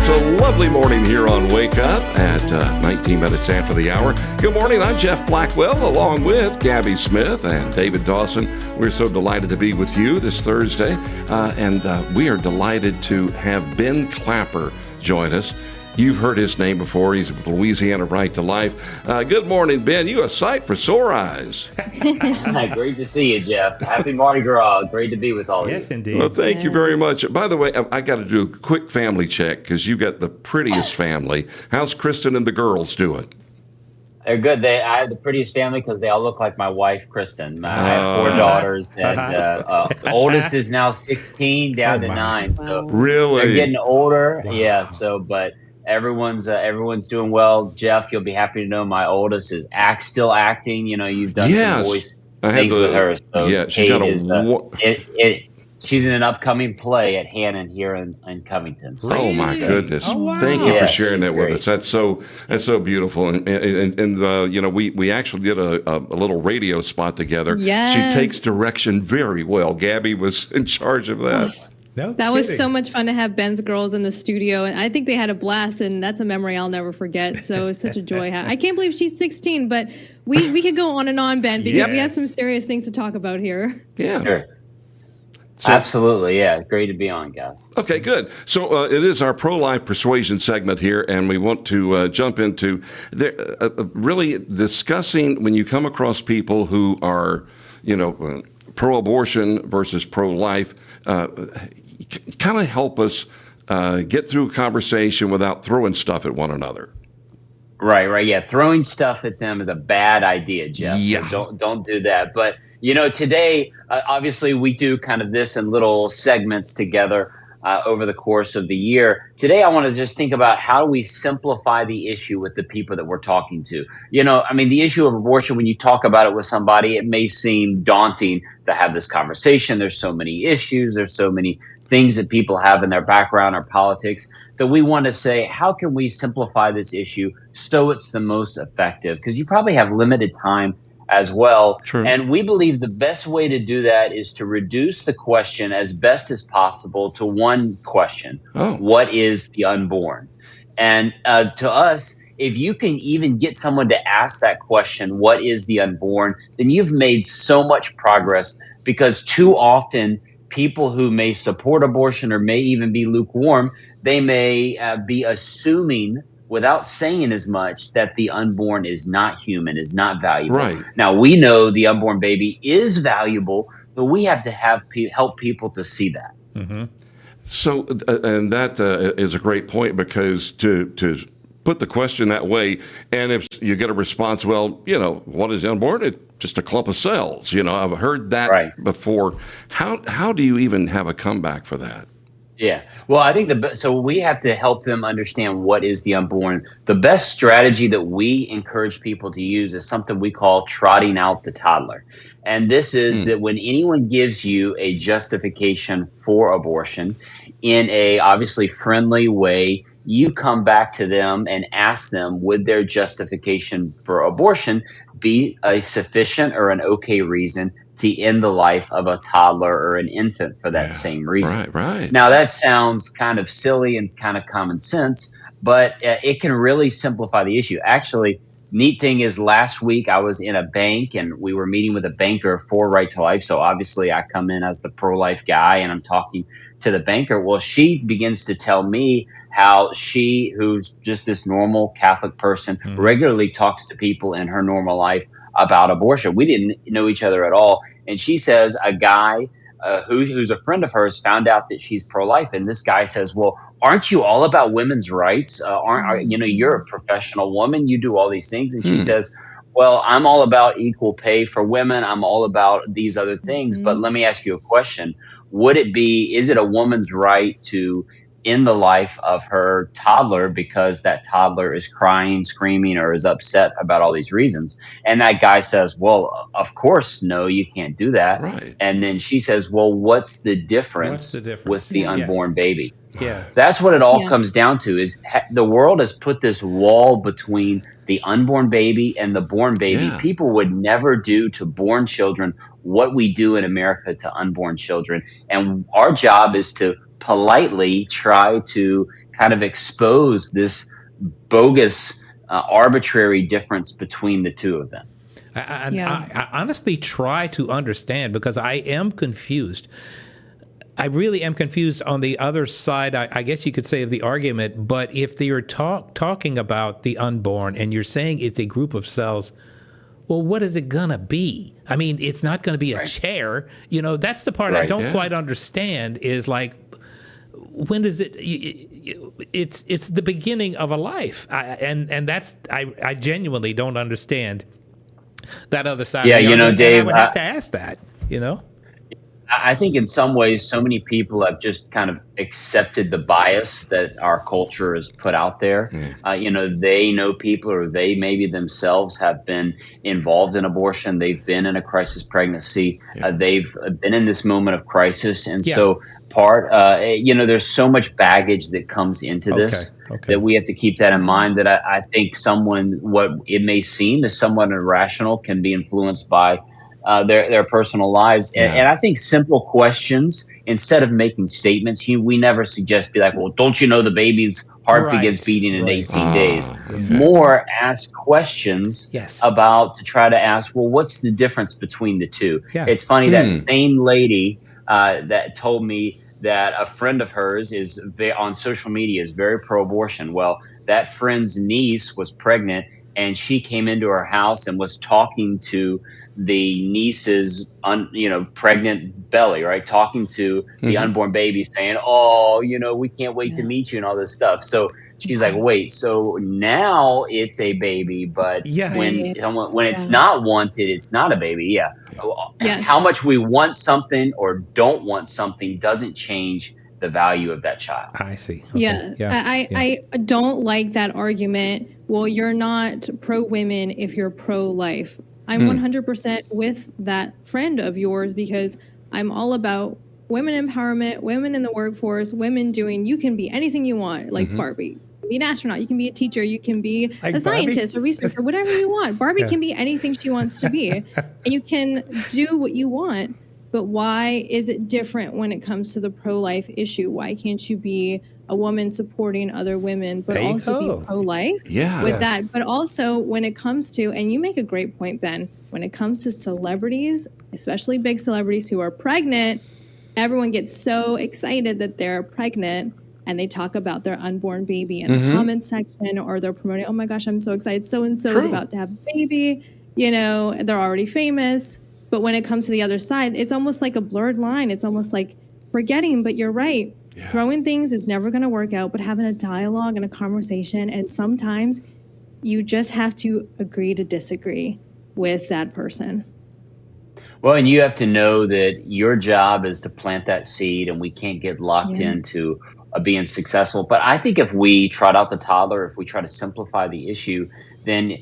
It's a lovely morning here on Wake Up at 19 minutes after the hour. Good morning. I'm Jeff Blackwell along with Gabby Smith and David Dawson. We're so delighted to be with you this Thursday. And we are delighted to have Ben Clapper join us. You've heard his name before. He's with Louisiana Right to Life. Good morning, Ben. You a sight for sore eyes. Great to see you, Jeff. Happy Mardi Gras. Great to be with all of you. Yes, indeed. Well, thank you very much. By the way, I got to do a quick family check because you got the prettiest family. How's Kristen and the girls doing? They're good. I have the prettiest family because they all look like my wife, Kristen. I have 4 daughters, and the oldest is now 16, down to 9. So Really? they're getting older. Wow. Yeah. So, but everyone's doing well. Jeff, you'll be happy to know my oldest is still acting. You know, you've done some voice things with her. So yeah, she's got she's in an upcoming play at Hannon here in Covington. So, oh my goodness! Oh, wow. Thank you for Yeah, sharing that with great. us. That's so beautiful. And you know, we actually did a little radio spot together. Yes. She takes direction very well. Gabby was in charge of that. No That was kidding. so much fun to have Ben's girls in the studio, and I think they had a blast, and that's a memory I'll never forget. So it's such a joy. I can't believe she's 16, but we could go on and on, Ben, because Yep. we have some serious things to talk about here. Yeah. Sure. So- Absolutely. Yeah. Great to be on, guys. Okay, good. So it is our pro-life persuasion segment here, and we want to jump into really discussing when you come across people who are, pro-abortion versus pro-life, kind of help us get through a conversation without throwing stuff at one another. Right. Yeah. Throwing stuff at them is a bad idea, Jeff. Yeah. So don't do that. But, today, obviously, we do kind of this in little segments together over the course of the year. Today, I want to just think about how do we simplify the issue with the people that we're talking to. The issue of abortion, when you talk about it with somebody, it may seem daunting to have this conversation. There's so many issues. There's so many things that people have in their background or politics that we want to say, how can we simplify this issue so it's the most effective? Because you probably have limited time as well. True. And we believe the best way to do that is to reduce the question as best as possible to one question. Oh. What is the unborn? And to us, if you can even get someone to ask that question, what is the unborn, then you've made so much progress, because too often people who may support abortion or may even be lukewarm, they may be assuming without saying as much that the unborn is not human, is not valuable. Right. Now, we know the unborn baby is valuable, but we have to help people to see that. Mm-hmm. So, and that is a great point, because to put the question that way, and if you get a response, well, what is unborn? It's just a clump of cells. I've heard that before. How do you even have a comeback for that? Yeah. Well, I think so we have to help them understand what is the unborn. The best strategy that we encourage people to use is something we call trotting out the toddler. And this is that when anyone gives you a justification for abortion in a obviously friendly way, you come back to them and ask them, would their justification for abortion be a sufficient or an okay reason to end the life of a toddler or an infant for that same reason? Right. Now, that sounds kind of silly and kind of common sense, but it can really simplify the issue. Actually, neat thing is, last week I was in a bank and we were meeting with a banker for Right to Life. So obviously I come in as the pro-life guy and I'm talking to the banker. Well, she begins to tell me how she, who's just this normal Catholic person, regularly talks to people in her normal life about abortion. We didn't know each other at all. And she says a guy who's a friend of hers found out that she's pro-life. And this guy says, well, aren't you all about women's rights? You're a professional woman. You do all these things. And she says, well, I'm all about equal pay for women. I'm all about these other things. But let me ask you a question. Is it a woman's right to end the life of her toddler because that toddler is crying, screaming, or is upset about all these reasons? And that guy says, well, of course, no, you can't do that. Right. And then she says, well, what's the difference with the unborn baby? Yeah. That's what it all comes down to, is the world has put this wall between the unborn baby and the born baby. Yeah. People would never do to born children what we do in America to unborn children. And our job is to politely try to kind of expose this bogus, arbitrary difference between the two of them. I honestly try to understand, because I am confused. I really am confused on the other side, I guess you could say, of the argument. But if you're talking about the unborn and you're saying it's a group of cells, well, what is it gonna be? I mean, it's not gonna be a chair. That's the part I don't quite understand, is like, when does it? It's the beginning of a life, and that's I genuinely don't understand that other side. Yeah, of the argument, Dave, and I would have to ask that. I think in some ways, so many people have just kind of accepted the bias that our culture has put out there. They know people, or they maybe themselves have been involved in abortion. They've been in a crisis pregnancy. They've been in this moment of crisis. And so there's so much baggage that comes into this that we have to keep that in mind, that I think what it may seem is somewhat irrational can be influenced by their personal lives. And I think simple questions, instead of making statements, we never suggest be like, well, don't you know the baby's heart begins beating in 18 days? More ask questions to try to ask, well, what's the difference between the two? It's funny, that same lady that told me that a friend of hers is on social media is very pro-abortion. Well, that friend's niece was pregnant, and she came into her house and was talking to the niece's pregnant belly, right? Talking to the unborn baby, saying, oh, we can't wait to meet you, and all this stuff. So she's like, wait, so now it's a baby, but when it's not wanted, it's not a baby. How much we want something or don't want something doesn't change the value of that child. I see. I don't like that argument. Well, you're not pro-women if you're pro-life. I'm 100% with that friend of yours, because I'm all about women empowerment, women in the workforce, you can be anything you want, like Barbie. You can be an astronaut, you can be a teacher, you can be a scientist, a researcher, whatever you want. Barbie can be anything she wants to be, and you can do what you want. But why is it different when it comes to the pro-life issue? Why can't you be a woman supporting other women, but also be pro-life with that? But also when it comes to, and you make a great point, Ben, when it comes to celebrities, especially big celebrities who are pregnant, everyone gets so excited that they're pregnant, and they talk about their unborn baby in the comment section, or they're promoting, oh my gosh, I'm so excited, so-and-so is about to have a baby, they're already famous. But when it comes to the other side, it's almost like a blurred line. It's almost like forgetting, but you're right. Throwing things is never going to work out, but having a dialogue and a conversation, and sometimes you just have to agree to disagree with that person. Well, and you have to know that your job is to plant that seed, and we can't get locked into being successful. But I think if we trot out the toddler, if we try to simplify the issue, then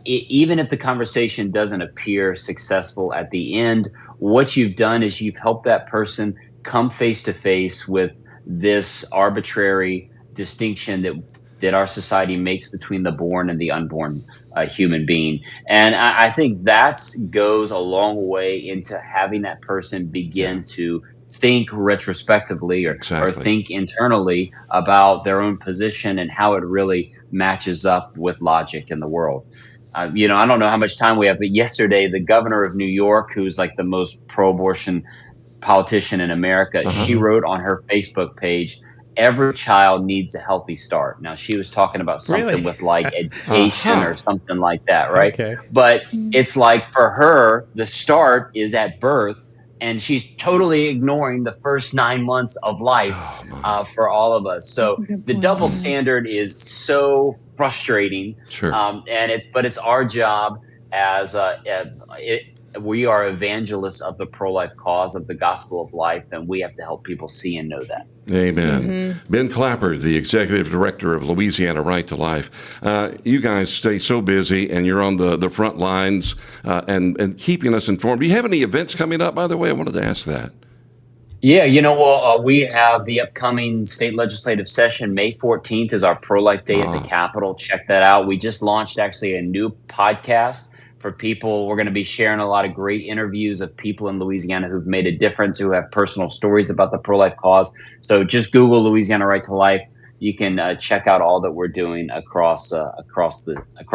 even if the conversation doesn't appear successful at the end, what you've done is you've helped that person come face to face with this arbitrary distinction that our society makes between the born and the unborn human being. And I think that goes a long way into having that person begin to think retrospectively or think internally about their own position and how it really matches up with logic in the world. I don't know how much time we have, but yesterday the governor of New York, who's like the most pro-abortion politician in America, she wrote on her Facebook page, every child needs a healthy start. Now, she was talking about something with like education or something like that, right? But it's like, for her, the start is at birth, and she's totally ignoring the first 9 months of life for all of us. So the double standard is so frustrating. And it's our job as we are evangelists of the pro-life cause, of the gospel of life, and we have to help people see and know that. Amen. Ben Clapper, the executive director of Louisiana Right to Life. You guys stay so busy, and you're on the front lines and keeping us informed. Do you have any events coming up, by the way? I wanted to ask that. Yeah, we have the upcoming state legislative session. May 14th is our pro-life day at the Capitol. Check that out. We just launched actually a new podcast for people. We're going to be sharing a lot of great interviews of people in Louisiana who've made a difference, who have personal stories about the pro-life cause. So just Google Louisiana Right to Life. you can check out all that we're doing across the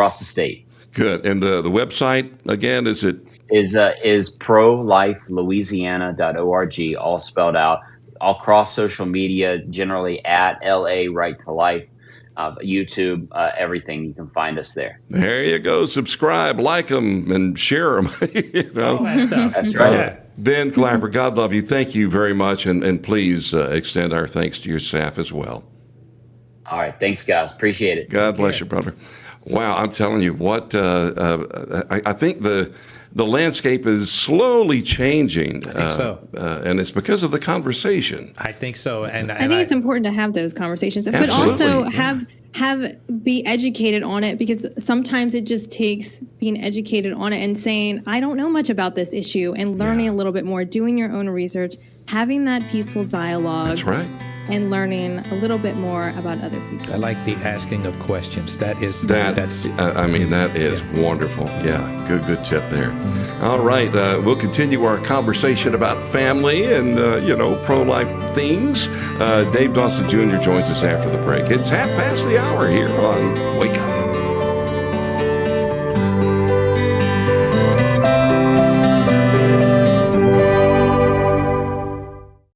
state. Good. And the website again, is prolifelouisiana.org, all spelled out. All cross social media, generally at LA Right to Life, YouTube, everything. You can find us there. There you go. Subscribe, like them, and share them. All that stuff. That's right. Yeah. Ben Clapper, God love you. Thank you very much, and please extend our thanks to your staff as well. All right. Thanks, guys. Appreciate it. God bless you, brother. Wow, I'm telling you what, I think the landscape is slowly changing. I think so. And it's because of the conversation. I think so. And I think it's important to have those conversations, but Absolutely. also be educated on it, because sometimes it just takes being educated on it and saying, I don't know much about this issue, and learning a little bit more, doing your own research, having that peaceful dialogue. That's right. And learning a little bit more about other people. I like the asking of questions. That is wonderful. Yeah, good tip there. All right, we'll continue our conversation about family and pro-life things. Dave Dawson Jr. joins us after the break. It's 1:30 here on Wake Up.